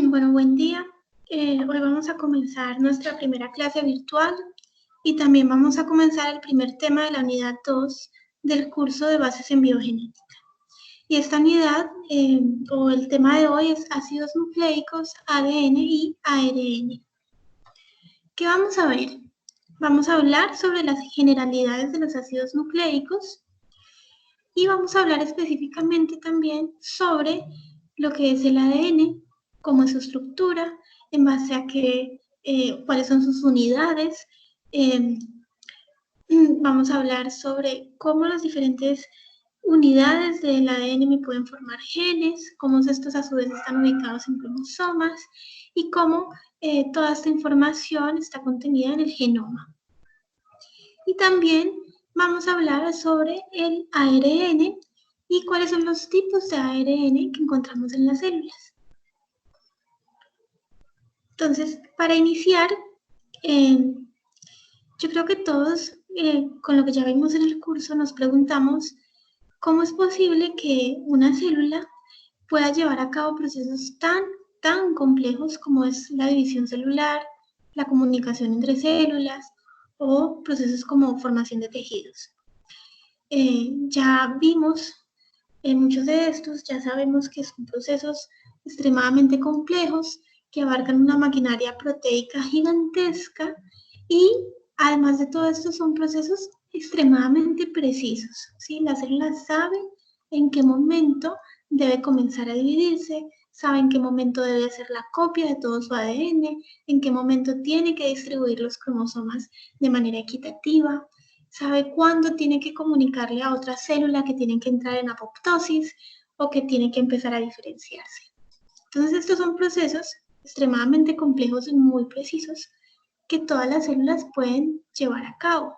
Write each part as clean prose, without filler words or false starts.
Bueno, buen día. Hoy vamos a comenzar nuestra primera clase virtual y también vamos a comenzar el primer tema de la unidad 2 del curso de bases en biogenética. Y esta unidad, o el tema de hoy es ácidos nucleicos, ADN y ARN. ¿Qué vamos a ver? Vamos a hablar sobre las generalidades de los ácidos nucleicos y vamos a hablar específicamente también sobre lo que es el ADN, cómo es su estructura, en base a cuáles son sus unidades. Vamos a hablar sobre cómo las diferentes unidades del ADN me pueden formar genes, cómo estos a su vez están ubicados en cromosomas y cómo toda esta información está contenida en el genoma. Y también vamos a hablar sobre el ARN y cuáles son los tipos de ARN que encontramos en las células. Entonces, para iniciar, yo creo que todos, con lo que ya vimos en el curso, nos preguntamos cómo es posible que una célula pueda llevar a cabo procesos tan complejos como es la división celular, la comunicación entre células o procesos como formación de tejidos. Ya vimos en muchos de estos, ya sabemos que son procesos extremadamente complejos que abarcan una maquinaria proteica gigantesca y además de todo esto son procesos extremadamente precisos, ¿sí? La célula sabe en qué momento debe comenzar a dividirse, sabe en qué momento debe hacer la copia de todo su ADN, en qué momento tiene que distribuir los cromosomas de manera equitativa, sabe cuándo tiene que comunicarle a otra célula que tiene que entrar en apoptosis o que tiene que empezar a diferenciarse. Entonces estos son procesos extremadamente complejos y muy precisos que todas las células pueden llevar a cabo.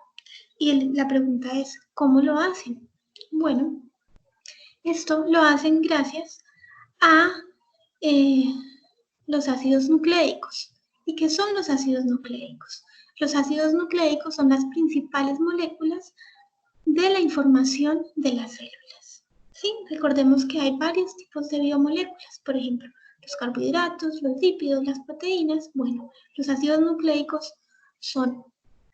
Y la pregunta es, ¿cómo lo hacen? Bueno, esto lo hacen gracias a los ácidos nucleicos. ¿Y qué son los ácidos nucleicos? Los ácidos nucleicos son las principales moléculas de la información de las células. ¿Sí? Recordemos que hay varios tipos de biomoléculas, por ejemplo, los carbohidratos, los lípidos, las proteínas. Bueno, los ácidos nucleicos son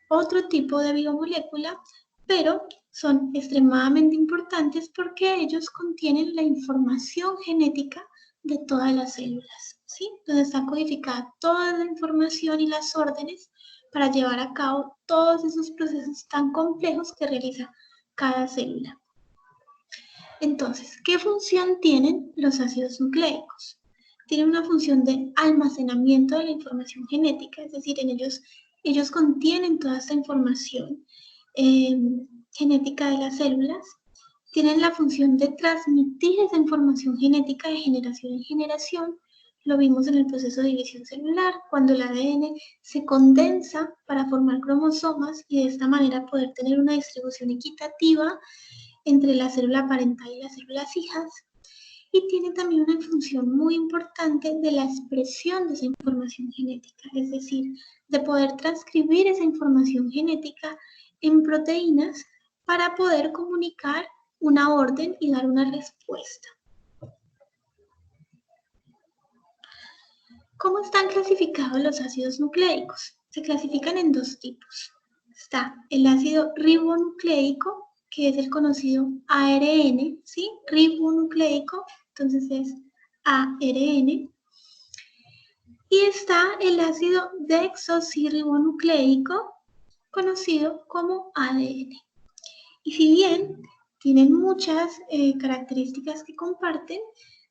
otro tipo de biomolécula, pero son extremadamente importantes porque ellos contienen la información genética de todas las células, ¿sí? Donde está codificada toda la información y las órdenes para llevar a cabo todos esos procesos tan complejos que realiza cada célula. Entonces, ¿qué función tienen los ácidos nucleicos? Tienen una función de almacenamiento de la información genética, es decir, en ellos contienen toda esta información genética de las células, tienen la función de transmitir esa información genética de generación en generación. Lo vimos en el proceso de división celular, cuando el ADN se condensa para formar cromosomas y de esta manera poder tener una distribución equitativa entre la célula parental y las células hijas. Y tiene también una función muy importante de la expresión de esa información genética, es decir, de poder transcribir esa información genética en proteínas para poder comunicar una orden y dar una respuesta. ¿Cómo están clasificados los ácidos nucleicos? Se clasifican en dos tipos. Está el ácido ribonucleico, que es el conocido ARN, ¿sí? Ribonucleico, entonces es ARN. Y está el ácido desoxirribonucleico, conocido como ADN. Y si bien tienen muchas características que comparten,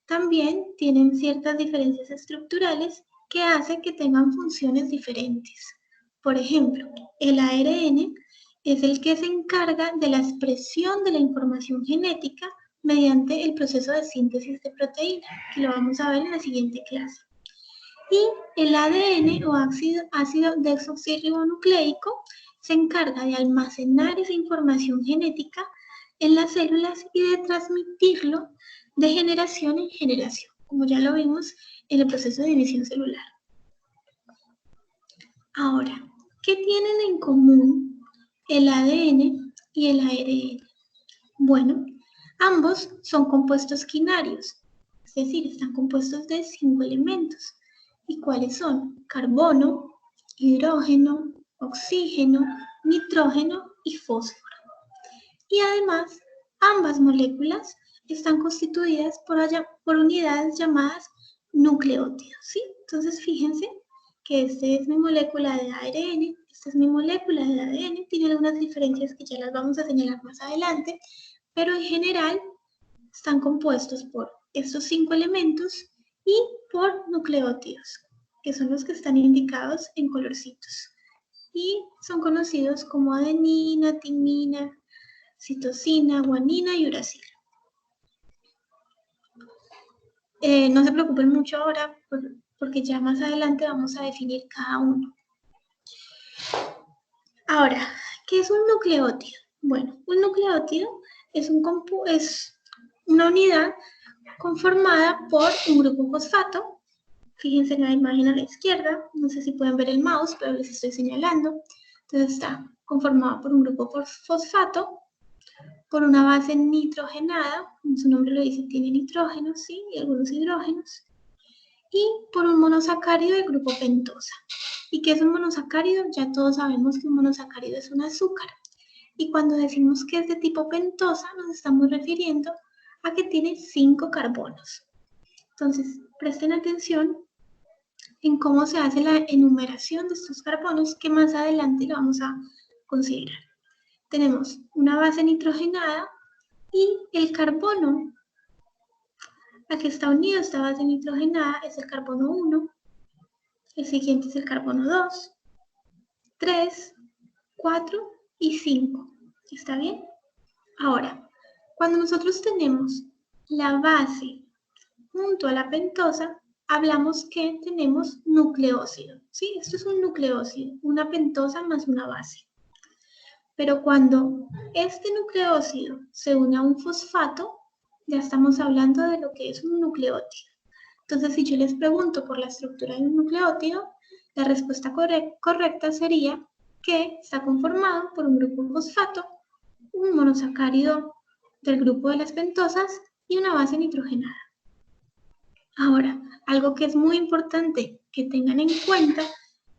también tienen ciertas diferencias estructurales que hacen que tengan funciones diferentes. Por ejemplo, el ARN es el que se encarga de la expresión de la información genética mediante el proceso de síntesis de proteína, que lo vamos a ver en la siguiente clase. Y el ADN o ácido desoxirribonucleico se encarga de almacenar esa información genética en las células y de transmitirlo de generación en generación, como ya lo vimos en el proceso de división celular. Ahora, ¿qué tienen en común el ADN y el ARN? Bueno, ambos son compuestos quinarios, es decir, están compuestos de 5 elementos. ¿Y cuáles son? Carbono, hidrógeno, oxígeno, nitrógeno y fósforo. Y además, ambas moléculas están constituidas por unidades llamadas nucleótidos, ¿sí? Entonces, fíjense que esta es mi molécula de ARN, esta es mi molécula de ADN, tiene algunas diferencias que ya las vamos a señalar más adelante, pero en general están compuestos por estos 5 elementos y por nucleótidos, que son los que están indicados en colorcitos. Y son conocidos como adenina, timina, citosina, guanina y uracilo. No se preocupen mucho ahora porque ya más adelante vamos a definir cada uno. Ahora, ¿qué es un nucleótido? Bueno, un nucleótido es una unidad conformada por un grupo fosfato. Fíjense en la imagen a la izquierda, no sé si pueden ver el mouse, pero les estoy señalando. Entonces está conformado por un grupo fosfato, por una base nitrogenada, como su nombre lo dice, tiene nitrógeno, ¿sí? Y algunos hidrógenos, y por un monosacárido del grupo pentosa. ¿Y qué es un monosacárido? Ya todos sabemos que un monosacárido es un azúcar. Y cuando decimos que es de tipo pentosa, nos estamos refiriendo a que tiene 5 carbonos. Entonces, presten atención en cómo se hace la enumeración de estos carbonos, que más adelante lo vamos a considerar. Tenemos una base nitrogenada y el carbono a que está unido esta base nitrogenada es el carbono 1, el siguiente es el carbono 2, 3, 4 y 5. ¿Está bien? Ahora, cuando nosotros tenemos la base junto a la pentosa, hablamos que tenemos nucleócido. ¿Sí? Esto es un nucleócido, una pentosa más una base. Pero cuando este nucleócido se une a un fosfato, ya estamos hablando de lo que es un nucleótido. Entonces, si yo les pregunto por la estructura de un nucleótido, la respuesta correcta sería que está conformado por un grupo fosfato, un monosacárido del grupo de las pentosas y una base nitrogenada. Ahora, algo que es muy importante que tengan en cuenta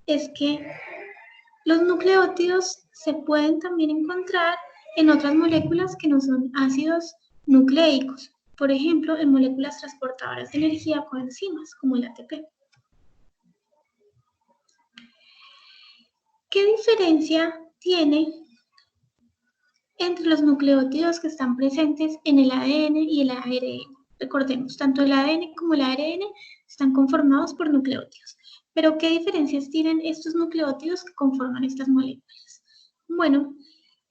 es que los nucleótidos se pueden también encontrar en otras moléculas que no son ácidos nucleicos, por ejemplo, en moléculas transportadoras de energía con enzimas, como el ATP. ¿Qué diferencia tiene entre los nucleótidos que están presentes en el ADN y el ARN? Recordemos, tanto el ADN como el ARN están conformados por nucleótidos. Pero, ¿qué diferencias tienen estos nucleótidos que conforman estas moléculas? Bueno,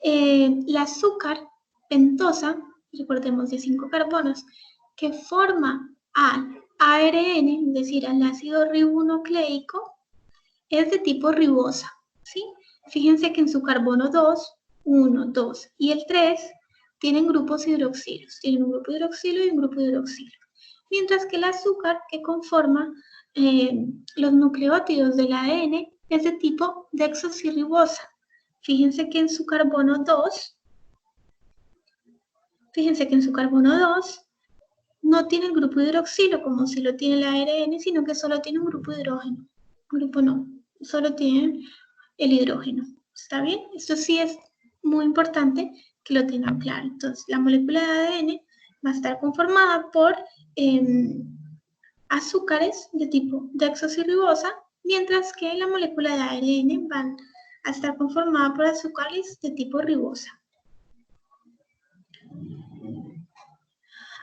el azúcar pentosa, recordemos de 5 carbonos, que forma al ARN, es decir, al ácido ribonucleico, es de tipo ribosa, ¿sí? Fíjense que en su carbono 2, 1, 2 y el 3 tienen grupos hidroxilos. Tienen un grupo hidroxilo y un grupo hidroxilo. Mientras que el azúcar que conforma los nucleótidos del ADN es de tipo desoxirribosa. Fíjense que en su carbono 2, no tiene el grupo hidroxilo como si lo tiene el ARN, sino que solo tiene un grupo de hidrógeno. Grupo no, solo tiene el hidrógeno. ¿Está bien? Esto sí es muy importante que lo tengan claro. Entonces, la molécula de ADN va a estar conformada por azúcares de tipo desoxirribosa, mientras que la molécula de ARN van a estar conformada por azúcares de tipo ribosa.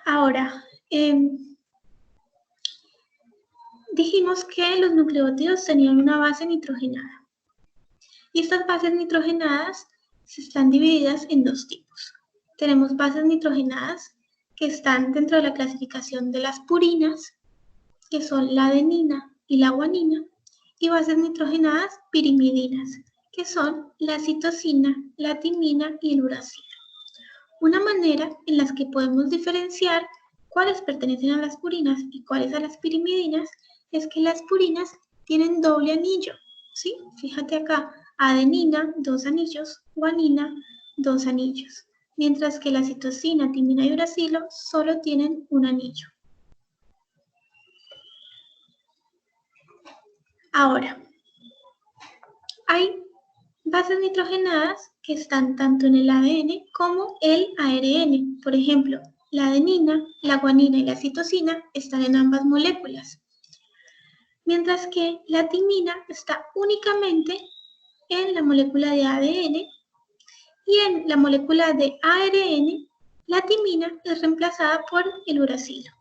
Ahora, dijimos que los nucleótidos tenían una base nitrogenada. Y estas bases nitrogenadas se están divididas en 2 tipos. Tenemos bases nitrogenadas que están dentro de la clasificación de las purinas, que son la adenina y la guanina, y bases nitrogenadas pirimidinas, que son la citosina, la timina y el uracilo. Una manera en la que podemos diferenciar cuáles pertenecen a las purinas y cuáles a las pirimidinas es que las purinas tienen doble anillo, ¿sí? Fíjate acá, adenina, 2 anillos, guanina, 2 anillos, mientras que la citosina, timina y uracilo solo tienen un anillo. Ahora, hay bases nitrogenadas que están tanto en el ADN como el ARN. Por ejemplo, la adenina, la guanina y la citosina están en ambas moléculas, mientras que la timina está únicamente en la molécula de ADN y en la molécula de ARN, la timina es reemplazada por el uracilo.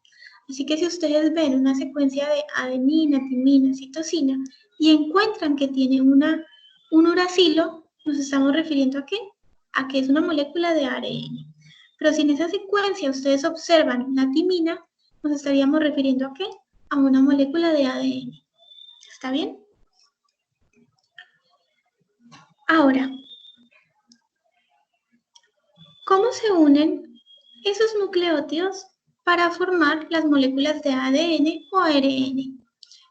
Así que si ustedes ven una secuencia de adenina, timina, citosina y encuentran que tiene un uracilo, nos estamos refiriendo ¿a qué? A que es una molécula de ARN. Pero si en esa secuencia ustedes observan la timina, nos estaríamos refiriendo ¿a qué? A una molécula de ADN. ¿Está bien? Ahora, ¿cómo se unen esos nucleótidos para formar las moléculas de ADN o ARN?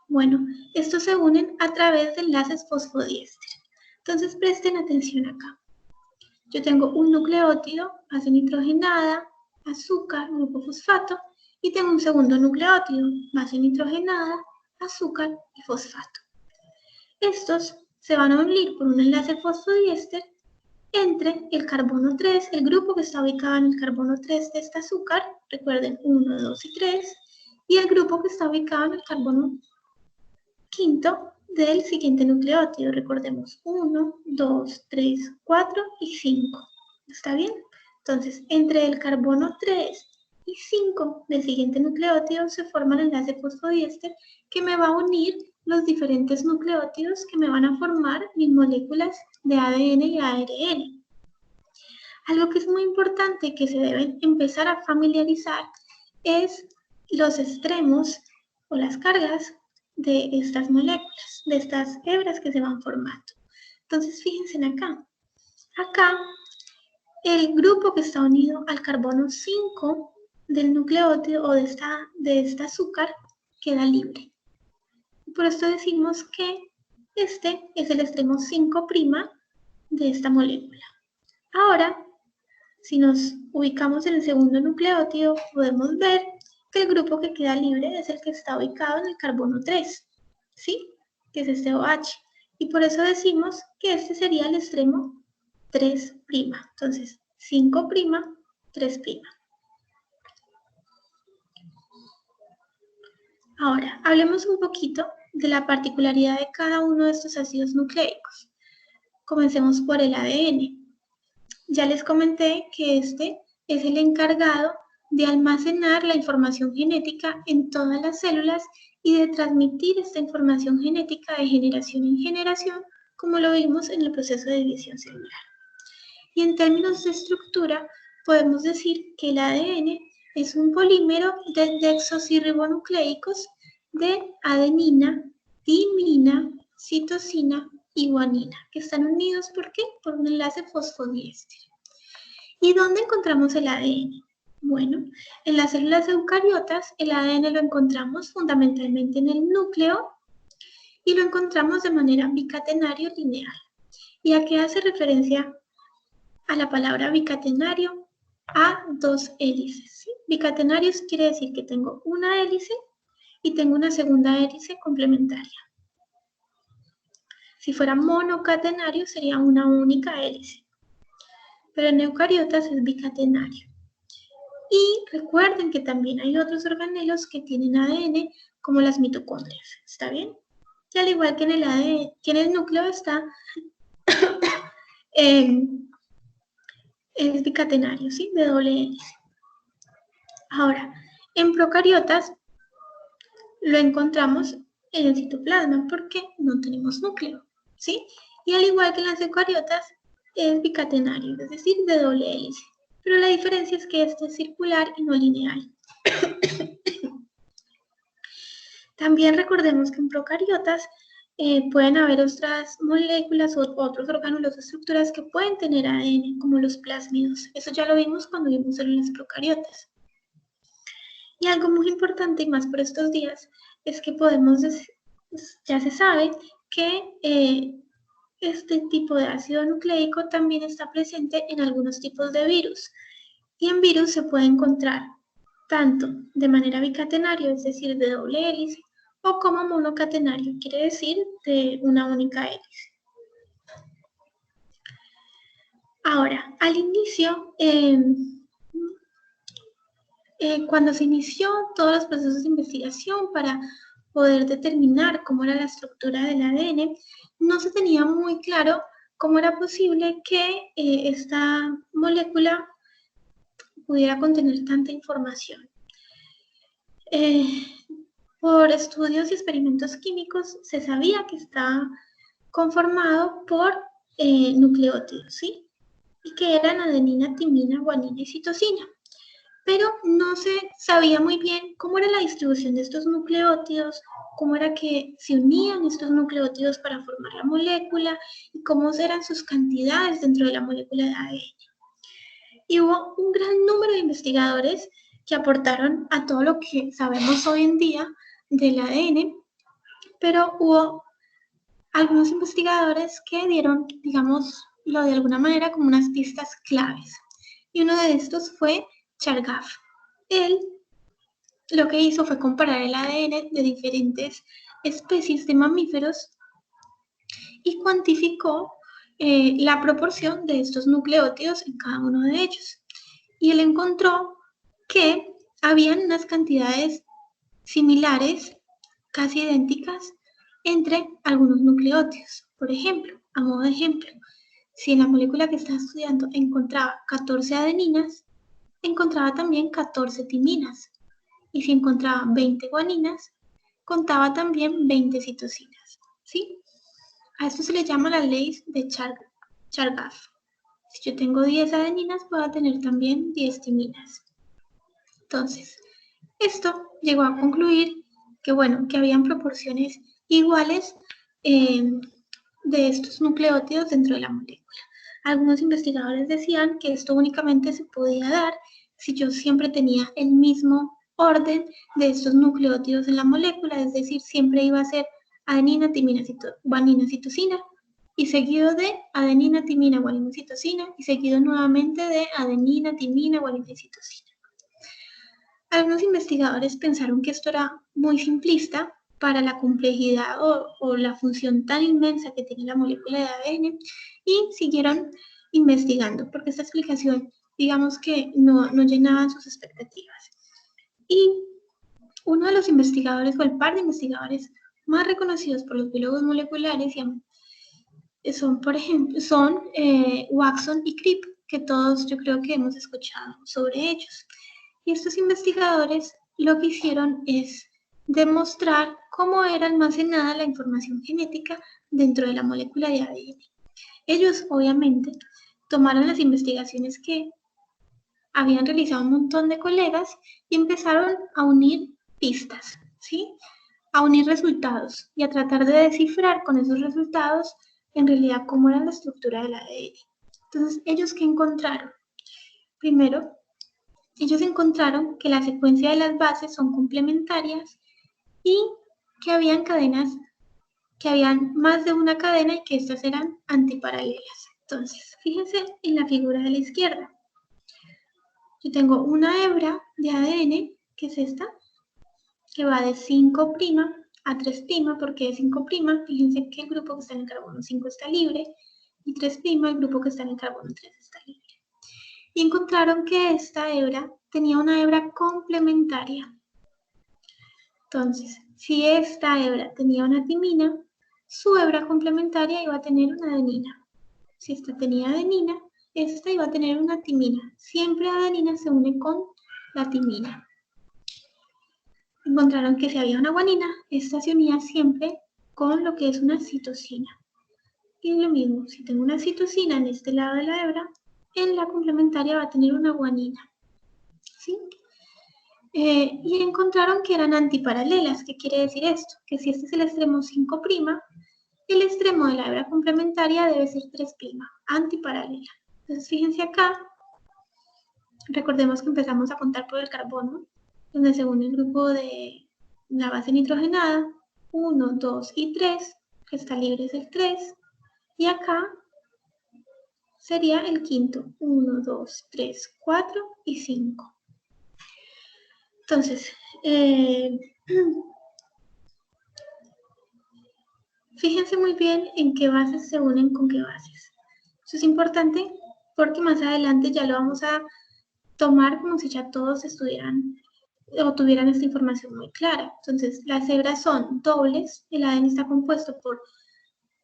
Bueno, estos se unen a través de enlaces fosfodiéster. Entonces presten atención acá. Yo tengo un nucleótido, base nitrogenada, azúcar, grupo fosfato, y tengo un segundo nucleótido, base nitrogenada, azúcar y fosfato. Estos se van a unir por un enlace fosfodiéster entre el carbono 3, el grupo que está ubicado en el carbono 3 de este azúcar, recuerden 1, 2 y 3, y el grupo que está ubicado en el carbono quinto del siguiente nucleótido, recordemos 1, 2, 3, 4 y 5. ¿Está bien? Entonces, entre el carbono 3 y 5 del siguiente nucleótido se forma el enlace fosfodiéster que me va a unir los diferentes nucleótidos que me van a formar mis moléculas de ADN y ARN. Algo que es muy importante que se deben empezar a familiarizar es los extremos o las cargas de estas moléculas, de estas hebras que se van formando. Entonces, fíjense acá. Acá, el grupo que está unido al carbono 5 del nucleótido o de este azúcar queda libre. Por esto decimos que este es el extremo 5' de esta molécula. Ahora, si nos ubicamos en el segundo nucleótido, podemos ver que el grupo que queda libre es el que está ubicado en el carbono 3, ¿sí? Que es este OH. Y por eso decimos que este sería el extremo 3'. Entonces, 5', 3'. Ahora, hablemos un poquito de la particularidad de cada uno de estos ácidos nucleicos. Comencemos por el ADN. Ya les comenté que este es el encargado de almacenar la información genética en todas las células y de transmitir esta información genética de generación en generación, como lo vimos en el proceso de división celular. Y en términos de estructura, podemos decir que el ADN es un polímero de desoxirribonucleicos de adenina, timina, citosina y guanina, que están unidos, ¿por qué? Por un enlace fosfodiéster. ¿Y dónde encontramos el ADN? Bueno, en las células eucariotas el ADN lo encontramos fundamentalmente en el núcleo y lo encontramos de manera bicatenario lineal. ¿Y a qué hace referencia a la palabra bicatenario? A dos hélices, ¿sí? Bicatenario quiere decir que tengo una hélice y tengo una segunda hélice complementaria. Si fuera monocatenario sería una única hélice, pero en eucariotas es bicatenario. Y recuerden que también hay otros organelos que tienen ADN, como las mitocondrias, ¿está bien? Y al igual que en el ADN, que en el núcleo está es bicatenario, ¿sí? De doble hélice. Ahora, en procariotas lo encontramos en el citoplasma porque no tenemos núcleo, ¿sí? Y al igual que en las eucariotas es bicatenario, es decir, de doble hélice. Pero la diferencia es que este es circular y no lineal. También recordemos que en procariotas pueden haber otras moléculas o otros orgánulos o estructuras que pueden tener ADN, como los plásmidos. Eso ya lo vimos cuando vimos células procariotas. Y algo muy importante, y más por estos días, es que podemos decir, ya se sabe que este tipo de ácido nucleico también está presente en algunos tipos de virus. Y en virus se puede encontrar tanto de manera bicatenaria, es decir, de doble hélice, o como monocatenario, quiere decir de una única hélice. Ahora, al inicio, cuando se inició todos los procesos de investigación para poder determinar cómo era la estructura del ADN, no se tenía muy claro cómo era posible que esta molécula pudiera contener tanta información. Por estudios y experimentos químicos se sabía que está conformado por nucleótidos, ¿sí? Y que eran adenina, timina, guanina y citosina. Pero no se sabía muy bien cómo era la distribución de estos nucleótidos, cómo era que se unían estos nucleótidos para formar la molécula y cómo eran sus cantidades dentro de la molécula de ADN. Y hubo un gran número de investigadores que aportaron a todo lo que sabemos hoy en día del ADN, pero hubo algunos investigadores que dieron, digámoslo de alguna manera, como unas pistas claves. Y uno de estos fue Chargaff. Él lo que hizo fue comparar el ADN de diferentes especies de mamíferos y cuantificó la proporción de estos nucleótidos en cada uno de ellos. Y él encontró que habían unas cantidades similares, casi idénticas, entre algunos nucleótidos. Por ejemplo, a modo de ejemplo, si en la molécula que está estudiando encontraba 14 adeninas, encontraba también 14 timinas. Y si encontraba 20 guaninas, contaba también 20 citosinas. ¿Sí? A esto se le llama la ley de Chargaff. Si yo tengo 10 adeninas, puedo tener también 10 timinas. Entonces, esto llegó a concluir que, que habían proporciones iguales de estos nucleótidos dentro de la molécula. Algunos investigadores decían que esto únicamente se podía dar si yo siempre tenía el mismo orden de estos nucleótidos en la molécula, es decir, siempre iba a ser adenina, timina, guanina, citosina, y seguido de adenina, timina, guanina, citosina, y seguido nuevamente de adenina, timina, guanina y citosina. Algunos investigadores pensaron que esto era muy simplista para la complejidad o la función tan inmensa que tiene la molécula de ADN y siguieron investigando porque esta explicación, digamos que no llenaba sus expectativas. Y uno de los investigadores o el par de investigadores más reconocidos por los biólogos moleculares son, por ejemplo, Watson y Crick, que todos yo creo que hemos escuchado sobre ellos. Y estos investigadores lo que hicieron es demostrar cómo era almacenada la información genética dentro de la molécula de ADN. Ellos, obviamente, tomaron las investigaciones que habían realizado un montón de colegas y empezaron a unir pistas, ¿sí? A unir resultados y a tratar de descifrar con esos resultados en realidad cómo era la estructura del ADN. Entonces, ¿ellos qué encontraron? Primero, ellos encontraron que la secuencia de las bases son complementarias y que habían más de una cadena y que estas eran antiparalelas. Entonces, fíjense en la figura de la izquierda. Yo tengo una hebra de ADN, que es esta, que va de 5' a 3'. ¿Por qué de 5'? Fíjense que el grupo que está en el carbono 5 está libre y 3', el grupo que está en el carbono 3 está libre. Y encontraron que esta hebra tenía una hebra complementaria. Entonces, si esta hebra tenía una timina, su hebra complementaria iba a tener una adenina. Si esta tenía adenina, esta iba a tener una timina. Siempre adenina se une con la timina. Encontraron que si había una guanina, esta se unía siempre con lo que es una citosina. Y lo mismo, si tengo una citosina en este lado de la hebra, en la complementaria va a tener una guanina. ¿Sí? Y encontraron que eran antiparalelas. ¿Qué quiere decir esto? Que si este es el extremo 5', el extremo de la hebra complementaria debe ser 3', antiparalela. Entonces, fíjense acá, recordemos que empezamos a contar por el carbono, donde según el grupo de la base nitrogenada, 1, 2 y 3, que está libre es el 3, y acá sería el quinto, 1, 2, 3, 4 y 5. Entonces, Fíjense muy bien en qué bases se unen con qué bases. Eso es importante porque más adelante ya lo vamos a tomar como si ya todos estudiaran o tuvieran esta información muy clara. Entonces, las hebras son dobles, el ADN está compuesto por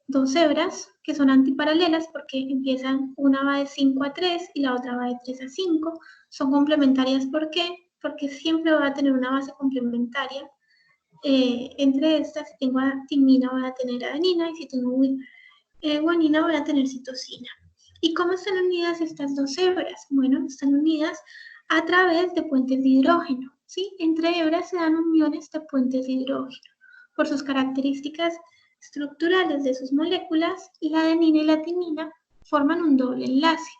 dos hebras que son antiparalelas porque empiezan, una va de 5 a 3 y la otra va de 3 a 5. Son complementarias, ¿por qué? Porque siempre va a tener una base complementaria. Entre estas, si tengo timina voy a tener adenina y si tengo guanina voy a tener citosina. ¿Y cómo están unidas estas dos hebras? Bueno, están unidas a través de puentes de hidrógeno, ¿sí? Entre hebras se dan uniones de puentes de hidrógeno. Por sus características estructurales de sus moléculas, la adenina y la timina forman un doble enlace,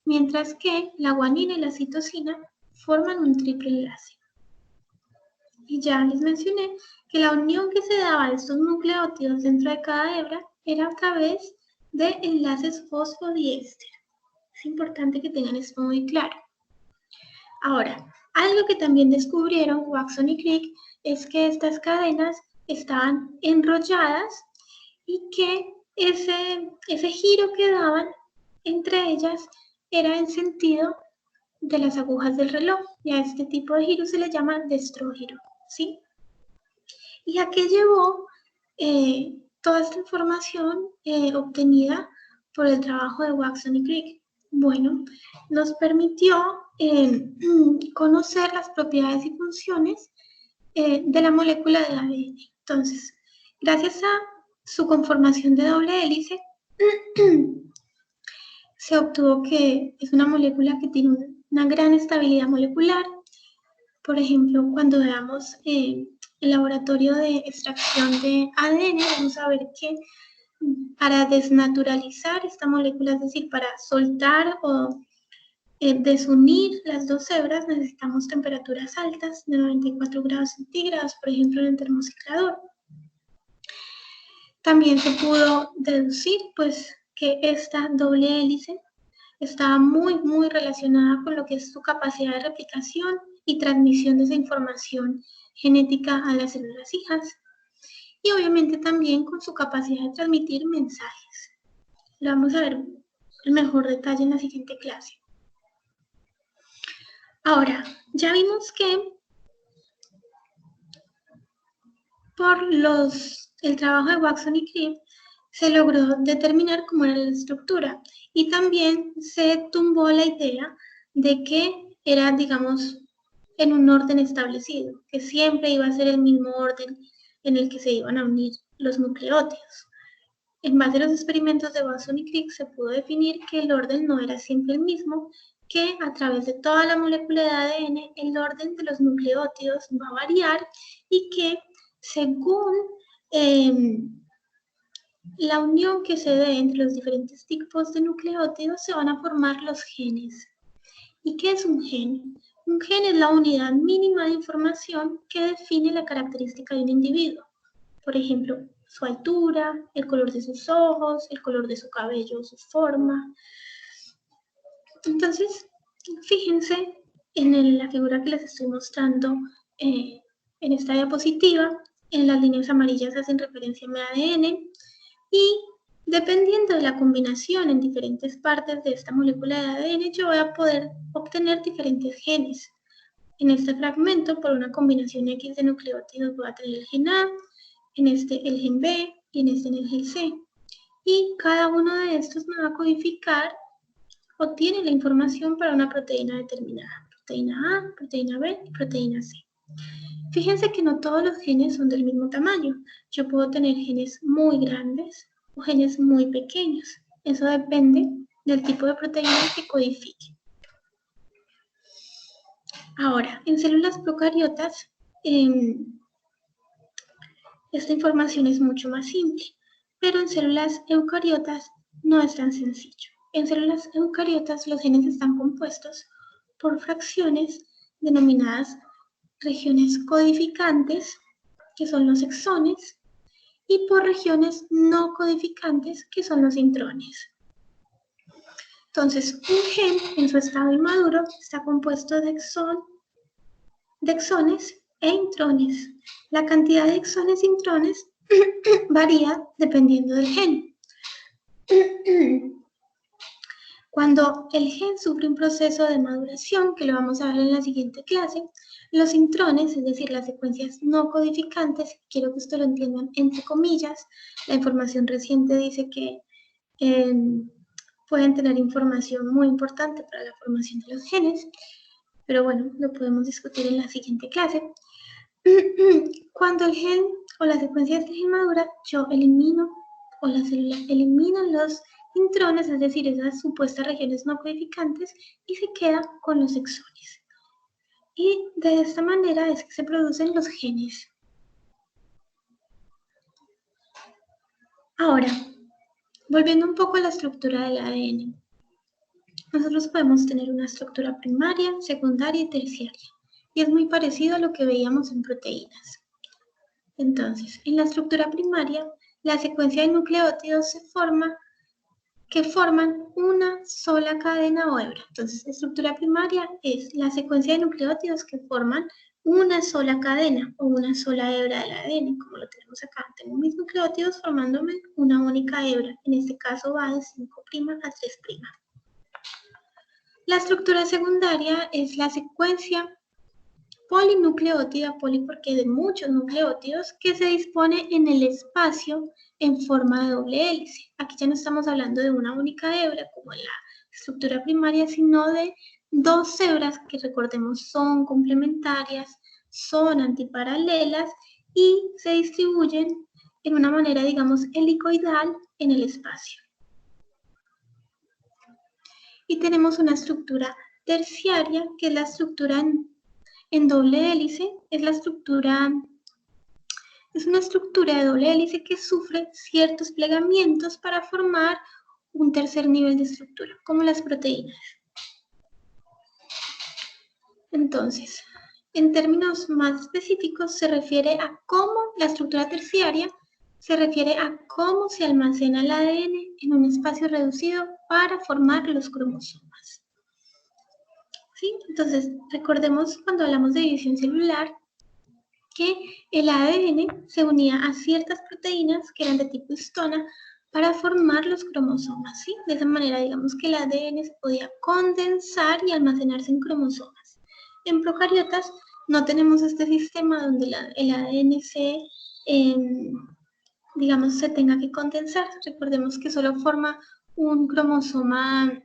mientras que la guanina y la citosina forman un triple enlace. Y ya les mencioné que la unión que se daba de estos nucleótidos dentro de cada hebra era a través de enlaces fosfodiéster. Es importante que tengan esto muy claro. Ahora, algo que también descubrieron Watson y Crick es que estas cadenas estaban enrolladas y que ese giro que daban entre ellas era en sentido de las agujas del reloj, y a este tipo de giro se le llama destrógiro, ¿sí? ¿Y a qué llevó toda esta información obtenida por el trabajo de Watson y Crick? Bueno, nos permitió conocer las propiedades y funciones de la molécula de ADN. Entonces, gracias a su conformación de doble hélice, se obtuvo que es una molécula que tiene una gran estabilidad molecular. Por ejemplo, cuando veamos el laboratorio de extracción de ADN, vamos a ver que para desnaturalizar esta molécula, es decir, para soltar o desunir las dos hebras, necesitamos temperaturas altas de 94 grados centígrados, por ejemplo, en el termociclador. También se pudo deducir pues, que esta doble hélice estaba muy relacionada con lo que es su capacidad de replicación y transmisión de esa información genética a las células hijas. Y obviamente también con su capacidad de transmitir mensajes. Lo vamos a ver en mejor detalle en la siguiente clase. Ahora, ya vimos que por el trabajo de Watson y Crick se logró determinar cómo era la estructura y también se tumbó la idea de que era, digamos, en un orden establecido, que siempre iba a ser el mismo orden en el que se iban a unir los nucleótidos. En base a los experimentos de Watson y Crick se pudo definir que el orden no era siempre el mismo, que a través de toda la molécula de ADN el orden de los nucleótidos va a variar y que según la unión que se dé entre los diferentes tipos de nucleótidos se van a formar los genes. ¿Y qué es un gen? Un gen es la unidad mínima de información que define la característica de un individuo. Por ejemplo, su altura, el color de sus ojos, el color de su cabello, su forma. Entonces, fíjense en la figura que les estoy mostrando en esta diapositiva. En las líneas amarillas hacen referencia a mi ADN y dependiendo de la combinación en diferentes partes de esta molécula de ADN, yo voy a poder obtener diferentes genes. En este fragmento, por una combinación X de nucleótidos, voy a tener el gen A, en este el gen B y en este el gen C. Y cada uno de estos me va a codificar o tiene la información para una proteína determinada. Proteína A, proteína B y proteína C. Fíjense que no todos los genes son del mismo tamaño. Yo puedo tener genes muy grandes o genes muy pequeños. Eso depende del tipo de proteína que codifique. Ahora, en células procariotas, esta información es mucho más simple, pero en células eucariotas no es tan sencillo. En células eucariotas los genes están compuestos por fracciones denominadas regiones codificantes, que son los exones, y por regiones no codificantes, que son los intrones. Entonces, un gen en su estado inmaduro está compuesto de exones e intrones. La cantidad de exones e intrones varía dependiendo del gen. Cuando el gen sufre un proceso de maduración, que lo vamos a ver en la siguiente clase, los intrones, es decir, las secuencias no codificantes, quiero que esto lo entiendan entre comillas, la información reciente dice que pueden tener información muy importante para la formación de los genes, pero bueno, lo podemos discutir en la siguiente clase. Cuando el gen o la secuencia de gen madura, yo elimino o la célula elimina los intrones, es decir, esas supuestas regiones no codificantes, y se queda con los exones. Y de esta manera es que se producen los genes. Ahora, volviendo un poco a la estructura del ADN. Nosotros podemos tener una estructura primaria, secundaria y terciaria. Y es muy parecido a lo que veíamos en proteínas. Entonces, en la estructura primaria, la secuencia de nucleótidos que forman una sola cadena o hebra. Entonces, estructura primaria es la secuencia de nucleótidos que forman una sola cadena o una sola hebra del ADN, como lo tenemos acá. Tengo mis nucleótidos formándome una única hebra. En este caso va de 5' a 3'. La estructura secundaria es la secuencia polinucleótida, poli porque de muchos nucleótidos, que se dispone en el espacio en forma de doble hélice. Aquí ya no estamos hablando de una única hebra como en la estructura primaria, sino de dos hebras que, recordemos, son complementarias, son antiparalelas y se distribuyen en una manera, digamos, helicoidal en el espacio. Y tenemos una estructura terciaria, que es la estructura en doble hélice, es una estructura de doble hélice que sufre ciertos plegamientos para formar un tercer nivel de estructura, como las proteínas. Entonces, en términos más específicos, se refiere a cómo la estructura terciaria se refiere a cómo se almacena el ADN en un espacio reducido para formar los cromosomas. ¿Sí? Entonces, recordemos cuando hablamos de división celular que el ADN se unía a ciertas proteínas que eran de tipo histona para formar los cromosomas, ¿sí? De esa manera, digamos que el ADN se podía condensar y almacenarse en cromosomas. En procariotas no tenemos este sistema donde el ADN digamos, se tenga que condensar. Recordemos que solo forma un cromosoma,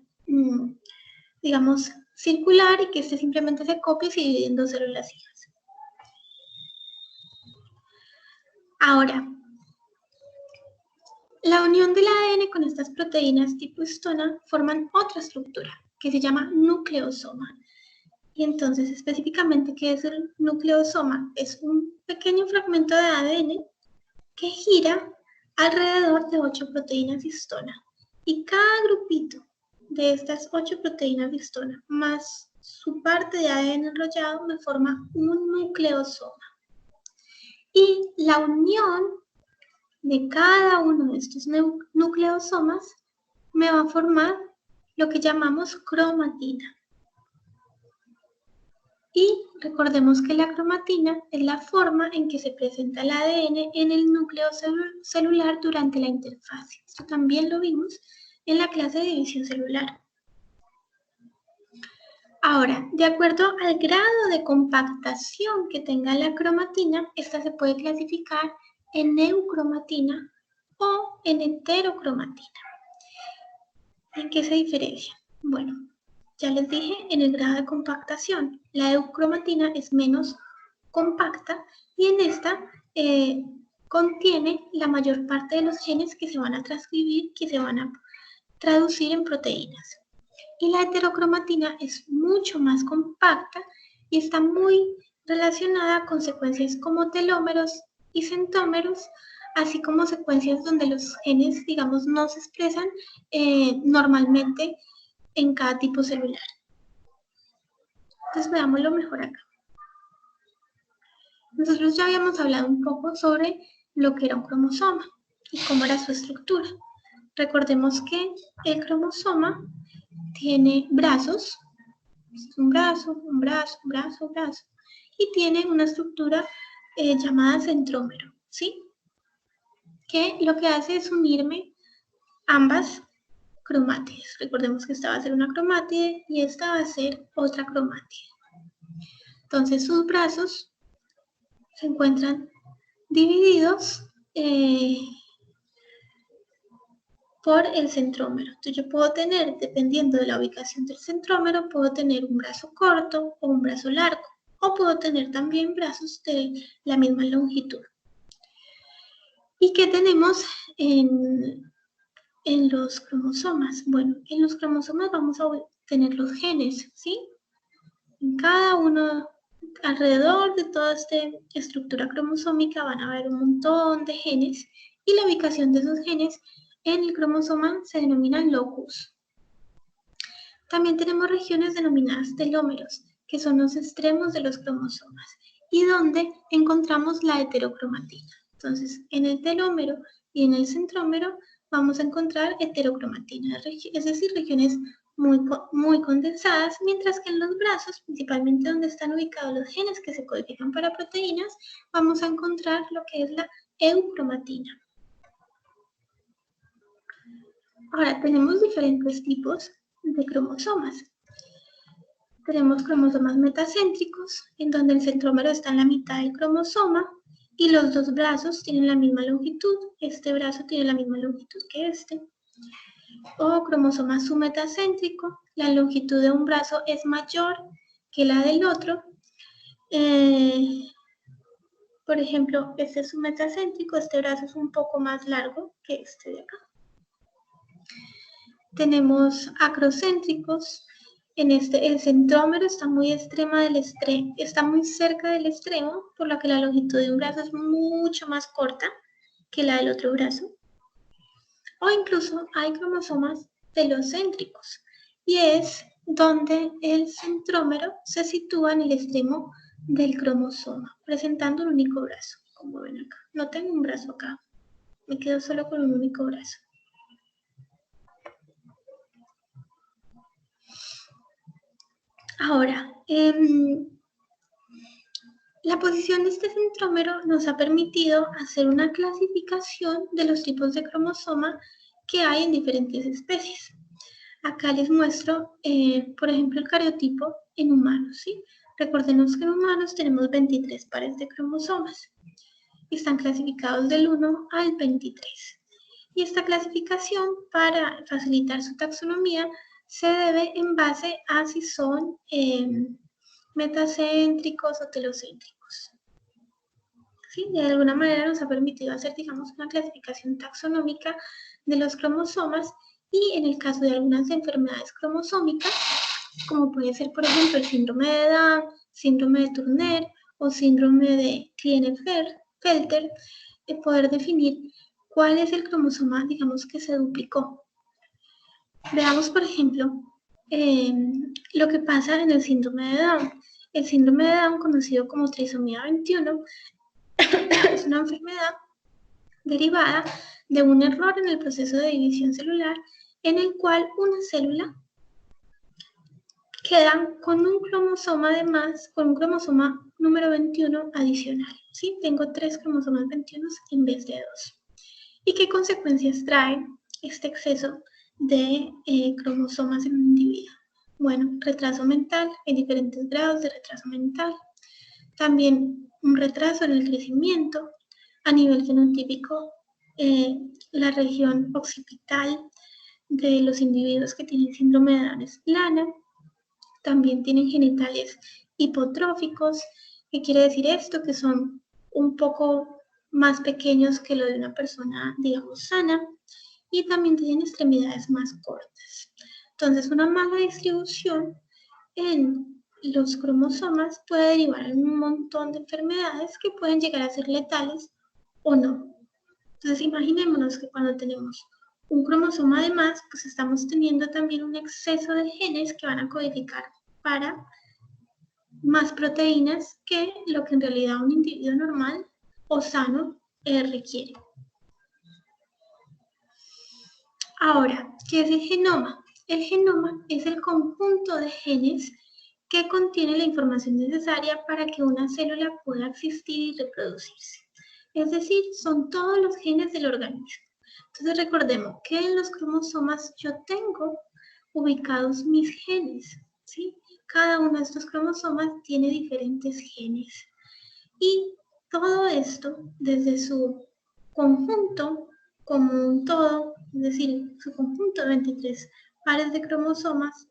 digamos, circular, y que este simplemente se copia y se divide en dos células hijas. Ahora, la unión del ADN con estas proteínas tipo histona forman otra estructura que se llama nucleosoma. Y entonces, específicamente, ¿qué es el nucleosoma? Es un pequeño fragmento de ADN que gira alrededor de 8 proteínas histona. Y cada grupito de estas 8 proteínas histona más su parte de ADN enrollado me forma un nucleosoma. Y la unión de cada uno de estos nucleosomas me va a formar lo que llamamos cromatina. Y recordemos que la cromatina es la forma en que se presenta el ADN en el núcleo celular durante la interfase. Esto también lo vimos en la clase de división celular. Ahora, de acuerdo al grado de compactación que tenga la cromatina, esta se puede clasificar en eucromatina o en heterocromatina. ¿En qué se diferencia? Bueno, ya les dije en el grado de compactación. La eucromatina es menos compacta y en esta contiene la mayor parte de los genes que se van a transcribir, que se van a traducir en proteínas. Y la heterocromatina es mucho más compacta y está muy relacionada con secuencias como telómeros y centómeros, así como secuencias donde los genes, digamos, no se expresan normalmente en cada tipo celular. Entonces veámoslo mejor acá. Nosotros ya habíamos hablado un poco sobre lo que era un cromosoma y cómo era su estructura. Recordemos que el cromosoma tiene brazos, un brazo, un brazo, un brazo, un brazo, y tiene una estructura llamada centrómero, ¿sí? que lo que hace es unirme ambas cromátides. Recordemos que esta va a ser una cromátide y esta va a ser otra cromátide. Entonces sus brazos se encuentran divididos por el centrómero. Entonces yo puedo tener, dependiendo de la ubicación del centrómero, puedo tener un brazo corto o un brazo largo, o puedo tener también brazos de la misma longitud. ¿Y qué tenemos en los cromosomas? Bueno, en los cromosomas vamos a tener los genes, ¿sí? En cada uno, alrededor de toda esta estructura cromosómica van a haber un montón de genes y la ubicación de esos genes en el cromosoma se denomina locus. También tenemos regiones denominadas telómeros, que son los extremos de los cromosomas y donde encontramos la heterocromatina. Entonces, en el telómero y en el centrómero vamos a encontrar heterocromatina, es decir, regiones muy condensadas, mientras que en los brazos, principalmente donde están ubicados los genes que se codifican para proteínas, vamos a encontrar lo que es la eucromatina. Ahora, tenemos diferentes tipos de cromosomas. Tenemos cromosomas metacéntricos, en donde el centrómero está en la mitad del cromosoma y los dos brazos tienen la misma longitud. Este brazo tiene la misma longitud que este. O cromosoma submetacéntrico, la longitud de un brazo es mayor que la del otro. Por ejemplo, este es submetacéntrico, este brazo es un poco más largo que este de acá. Tenemos acrocéntricos. El centrómero está muy está muy cerca del extremo, por lo que la longitud de un brazo es mucho más corta que la del otro brazo. O incluso hay cromosomas telocéntricos, y es donde el centrómero se sitúa en el extremo del cromosoma, presentando un único brazo, como ven acá. No tengo un brazo acá, me quedo solo con un único brazo. Ahora, la posición de este centrómero nos ha permitido hacer una clasificación de los tipos de cromosoma que hay en diferentes especies. Acá les muestro, por ejemplo, el cariotipo en humanos, ¿sí? Recordemos que en humanos tenemos 23 pares de cromosomas. Están clasificados del 1 al 23. Y esta clasificación, para facilitar su taxonomía, se debe en base a si son metacéntricos o telocéntricos. ¿Sí? De alguna manera nos ha permitido hacer, digamos, una clasificación taxonómica de los cromosomas, y en el caso de algunas enfermedades cromosómicas, como puede ser, por ejemplo, el síndrome de Down, síndrome de Turner o síndrome de Klinefelter, poder definir cuál es el cromosoma, digamos, que se duplicó. Veamos, por ejemplo, lo que pasa en el síndrome de Down. El síndrome de Down, conocido como trisomía 21, es una enfermedad derivada de un error en el proceso de división celular, en el cual una célula queda con un cromosoma de más, con un cromosoma número 21 adicional. ¿Sí? Tengo 3 cromosomas 21 en vez de 2. ¿Y qué consecuencias trae este exceso de cromosomas en un individuo? Bueno, retraso mental, en diferentes grados de retraso mental. También un retraso en el crecimiento. A nivel fenotípico, la región occipital de los individuos que tienen síndrome de Down es plana. También tienen genitales hipotróficos. ¿Qué quiere decir esto? Que son un poco más pequeños que lo de una persona, digamos, sana. Y también tienen extremidades más cortas. Entonces, una mala distribución en los cromosomas puede derivar en un montón de enfermedades que pueden llegar a ser letales o no. Entonces, imaginémonos que cuando tenemos un cromosoma de más, pues estamos teniendo también un exceso de genes que van a codificar para más proteínas que lo que en realidad un individuo normal o sano requiere. Ahora, ¿qué es el genoma? El genoma es el conjunto de genes que contiene la información necesaria para que una célula pueda existir y reproducirse. Es decir, son todos los genes del organismo. Entonces recordemos que en los cromosomas yo tengo ubicados mis genes, ¿sí? Cada uno de estos cromosomas tiene diferentes genes. Y todo esto, desde su conjunto como un todo, es decir, su conjunto de 23 pares de cromosomas,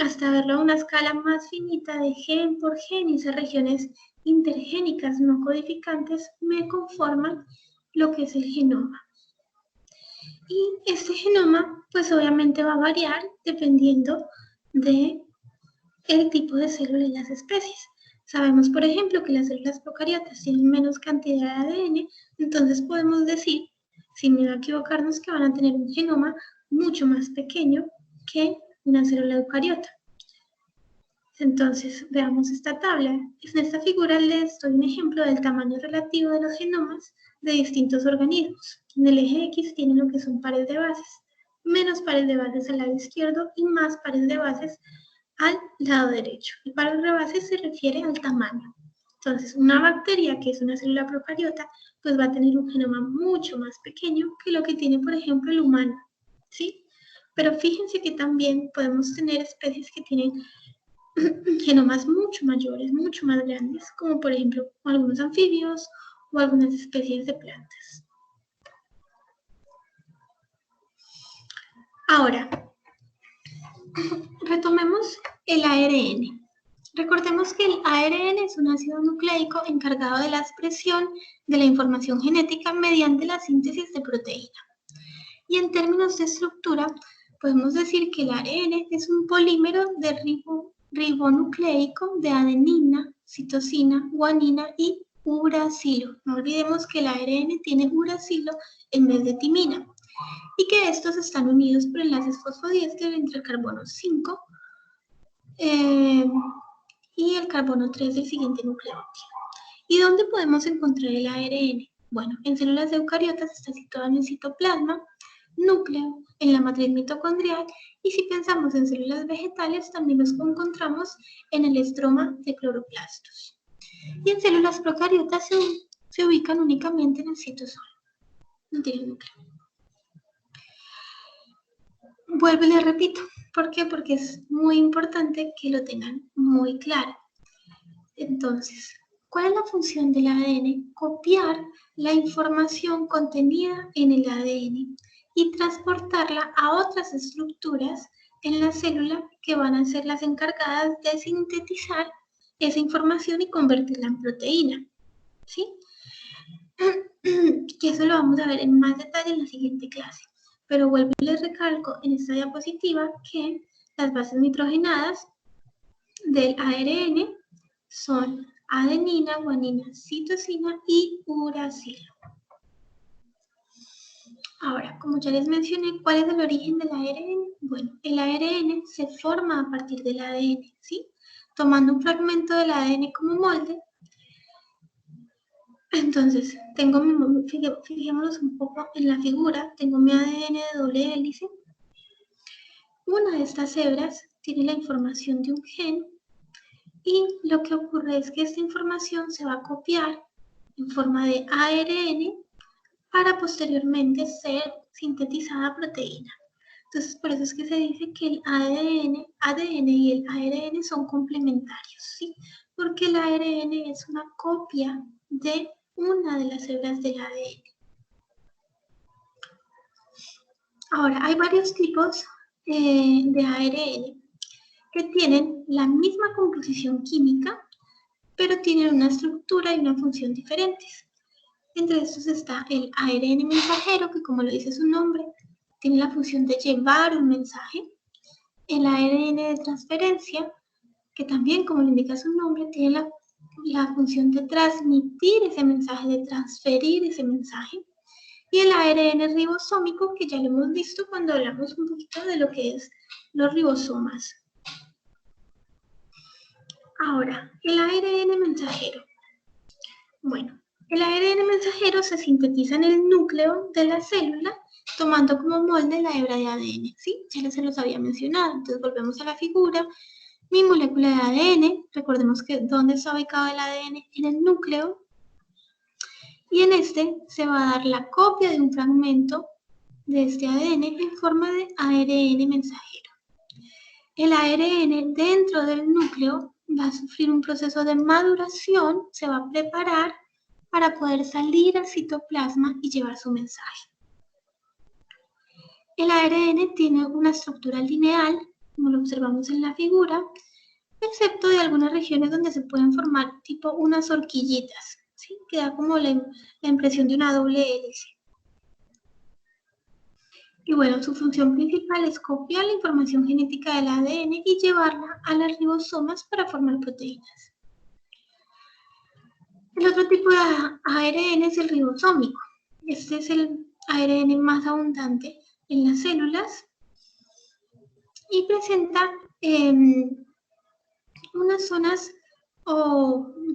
hasta verlo a una escala más finita de gen por gen y esas regiones intergénicas no codificantes me conforman lo que es el genoma. Y este genoma, pues obviamente va a variar dependiendo de el tipo de célula y las especies. Sabemos, por ejemplo, que las células procariotas tienen menos cantidad de ADN, entonces podemos decir, sin miedo a equivocarnos, que van a tener un genoma mucho más pequeño que una célula eucariota. Entonces, veamos esta tabla. En esta figura les doy un ejemplo del tamaño relativo de los genomas de distintos organismos. En el eje X tienen lo que son pares de bases, menos pares de bases al lado izquierdo y más pares de bases al lado derecho. El par de bases se refiere al tamaño. Entonces, una bacteria, que es una célula procariota, pues va a tener un genoma mucho más pequeño que lo que tiene, por ejemplo, el humano, ¿sí? Pero fíjense que también podemos tener especies que tienen genomas mucho mayores, mucho más grandes, como por ejemplo algunos anfibios o algunas especies de plantas. Ahora, retomemos el ARN. Recordemos que el ARN es un ácido nucleico encargado de la expresión de la información genética mediante la síntesis de proteína. Y en términos de estructura, podemos decir que el ARN es un polímero de ribonucleico de adenina, citosina, guanina y uracilo. No olvidemos que el ARN tiene uracilo en vez de timina y que estos están unidos por enlaces fosfodiéster entre el carbono 5 y el carbono 3 del siguiente nucleótido. ¿Y dónde podemos encontrar el ARN? Bueno, en células eucariotas está situado en el citoplasma, núcleo, en la matriz mitocondrial, y si pensamos en células vegetales, también los encontramos en el estroma de cloroplastos. Y en células procariotas se ubican únicamente en el citosol, no tienen núcleo. Vuelvo y les repito, ¿por qué? Porque es muy importante que lo tengan muy claro. Entonces, ¿cuál es la función del ADN? Copiar la información contenida en el ADN y transportarla a otras estructuras en la célula que van a ser las encargadas de sintetizar esa información y convertirla en proteína, ¿sí? Que eso lo vamos a ver en más detalle en la siguiente clase. Pero vuelvo y les recalco en esta diapositiva que las bases nitrogenadas del ARN son adenina, guanina, citosina y uracilo. Ahora, como ya les mencioné, ¿cuál es el origen del ARN? Bueno, el ARN se forma a partir del ADN, ¿sí? Tomando un fragmento del ADN como molde. Entonces, fijémonos un poco en la figura, tengo mi ADN de doble hélice. Una de estas hebras tiene la información de un gen y lo que ocurre es que esta información se va a copiar en forma de ARN para posteriormente ser sintetizada a proteína. Entonces, por eso es que se dice que el ADN y el ARN son complementarios, ¿sí? Porque el ARN es una copia de una de las hebras del ADN. Ahora, hay varios tipos de ARN que tienen la misma composición química, pero tienen una estructura y una función diferentes. Entre estos está el ARN mensajero, que como lo dice su nombre, tiene la función de llevar un mensaje. El ARN de transferencia, que también, como lo indica su nombre, tiene la función de transmitir ese mensaje, de transferir ese mensaje. Y el ARN ribosómico, que ya lo hemos visto cuando hablamos un poquito de lo que es los ribosomas. Ahora, el ARN mensajero. Bueno, el ARN mensajero se sintetiza en el núcleo de la célula, tomando como molde la hebra de ADN, ¿sí? Ya se los había mencionado. Entonces volvemos a la figura. Mi molécula de ADN, recordemos que ¿dónde está ubicado el ADN? En el núcleo. y en este se va a dar la copia de un fragmento de este ADN en forma de ARN mensajero. El ARN dentro del núcleo va a sufrir un proceso de maduración, se va a preparar para poder salir al citoplasma y llevar su mensaje. El ARN tiene una estructura lineal, como lo observamos en la figura, excepto de algunas regiones donde se pueden formar tipo unas horquillitas, ¿sí? Que da como la impresión de una doble hélice. Y bueno, su función principal es copiar la información genética del ADN y llevarla a las ribosomas para formar proteínas. El otro tipo de ARN es el ribosómico. Este es el ARN más abundante en las células y presenta unas zonas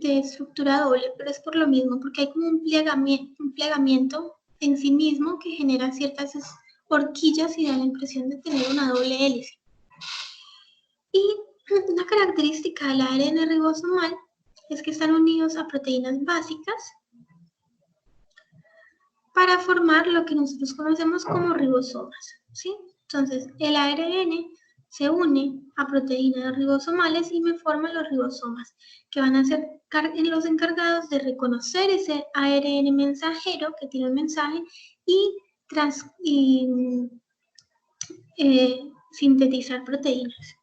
de estructura doble, pero es por lo mismo, porque hay como un plegamiento en sí mismo que genera ciertas horquillas y da la impresión de tener una doble hélice. Y una característica del ARN ribosomal es que están unidos a proteínas básicas para formar lo que nosotros conocemos como ribosomas, ¿sí? Entonces, el ARN se une a proteínas ribosomales y me forman los ribosomas, que van a ser los encargados de reconocer ese ARN mensajero que tiene un mensaje y sintetizar proteínas.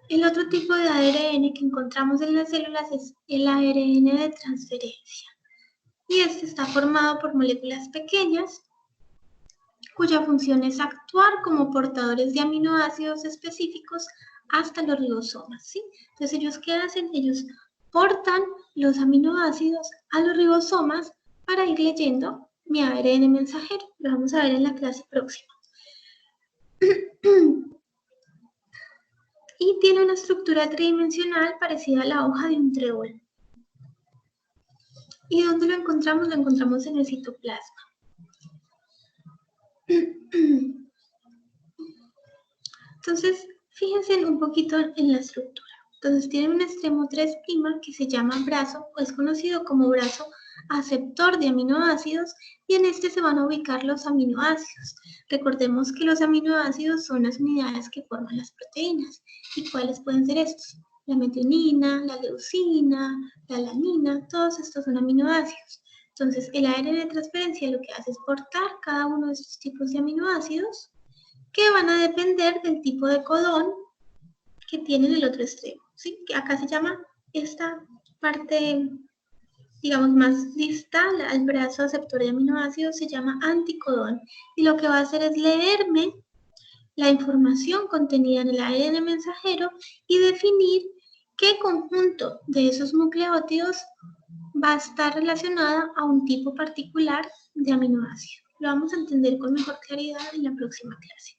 El otro tipo de ARN que encontramos en las células es el ARN de transferencia. Y este está formado por moléculas pequeñas cuya función es actuar como portadores de aminoácidos específicos hasta los ribosomas, ¿sí? Entonces, ¿ellos qué hacen? Ellos portan los aminoácidos a los ribosomas para ir leyendo mi ARN mensajero. Lo vamos a ver en la clase próxima. Y tiene una estructura tridimensional parecida a la hoja de un trébol. ¿Y dónde lo encontramos? Lo encontramos en el citoplasma. Entonces, fíjense un poquito en la estructura. Entonces, tiene un extremo 3' que se llama brazo, o es conocido como brazo aceptor de aminoácidos, y en este se van a ubicar los aminoácidos. Recordemos que los aminoácidos son las unidades que forman las proteínas. ¿Y cuáles pueden ser estos? La metionina, la leucina, la alanina, todos estos son aminoácidos. Entonces, el ARN de transferencia lo que hace es portar cada uno de estos tipos de aminoácidos que van a depender del tipo de codón que tiene en el otro extremo, ¿sí? Que acá se llama esta parte, digamos, más distal al brazo aceptor de aminoácidos, se llama anticodón. Y lo que va a hacer es leerme la información contenida en el ARN mensajero y definir qué conjunto de esos nucleótidos va a estar relacionada a un tipo particular de aminoácido. Lo vamos a entender con mejor claridad en la próxima clase.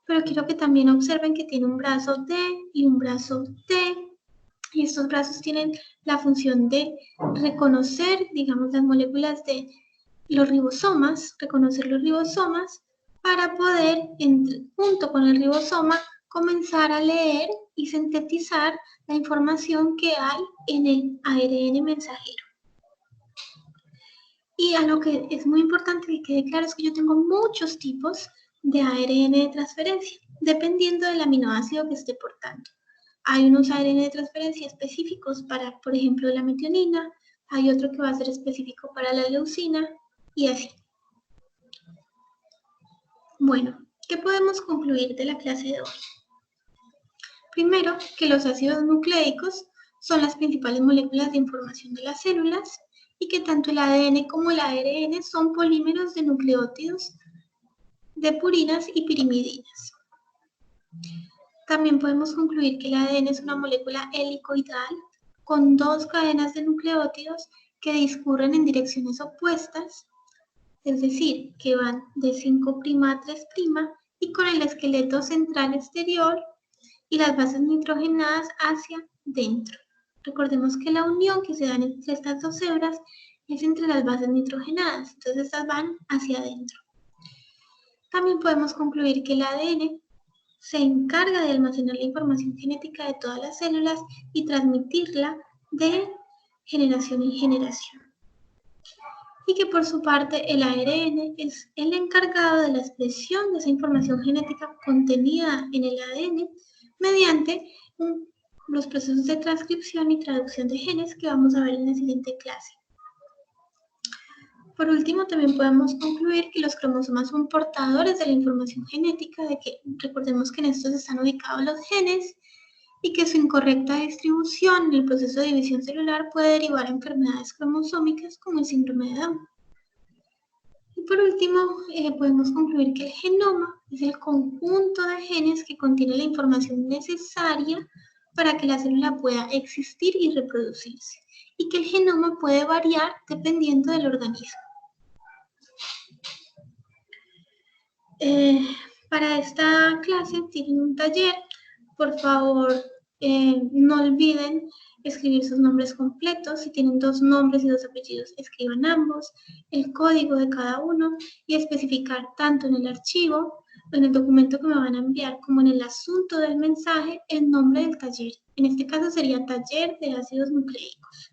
Pero quiero que también observen que tiene un brazo D y un brazo T, y estos brazos tienen la función de reconocer, digamos, las moléculas de los ribosomas, reconocer los ribosomas, para poder, junto con el ribosoma, comenzar a leer y sintetizar la información que hay en el ARN mensajero. Y algo que es muy importante que quede claro es que yo tengo muchos tipos de ARN de transferencia, dependiendo del aminoácido que esté portando. Hay unos ARN de transferencia específicos para, por ejemplo, la metionina, hay otro que va a ser específico para la leucina, y así. Bueno, ¿qué podemos concluir de la clase de hoy? Primero, que los ácidos nucleicos son las principales moléculas de información de las células y que tanto el ADN como el ARN son polímeros de nucleótidos de purinas y pirimidinas. También podemos concluir que el ADN es una molécula helicoidal con 2 cadenas de nucleótidos que discurren en direcciones opuestas, es decir, que van de 5' a 3' y con el esqueleto central exterior y las bases nitrogenadas hacia dentro. Recordemos que la unión que se da entre estas dos hebras es entre las bases nitrogenadas, entonces estas van hacia adentro. También podemos concluir que el ADN se encarga de almacenar la información genética de todas las células y transmitirla de generación en generación. Y que por su parte el ARN es el encargado de la expresión de esa información genética contenida en el ADN mediante los procesos de transcripción y traducción de genes que vamos a ver en la siguiente clase. Por último, también podemos concluir que los cromosomas son portadores de la información genética, de que recordemos que en estos están ubicados los genes y que su incorrecta distribución en el proceso de división celular puede derivar a enfermedades cromosómicas como el síndrome de Down. Y por último, podemos concluir que el genoma es el conjunto de genes que contiene la información necesaria para que la célula pueda existir y reproducirse, y que el genoma puede variar dependiendo del organismo. Para esta clase tienen un taller. Por favor, no olviden escribir sus nombres completos. Si tienen 2 nombres y 2 apellidos, escriban ambos, el código de cada uno y especificar tanto en el archivo, en el documento que me van a enviar, como en el asunto del mensaje, el nombre del taller. En este caso sería taller de ácidos nucleicos.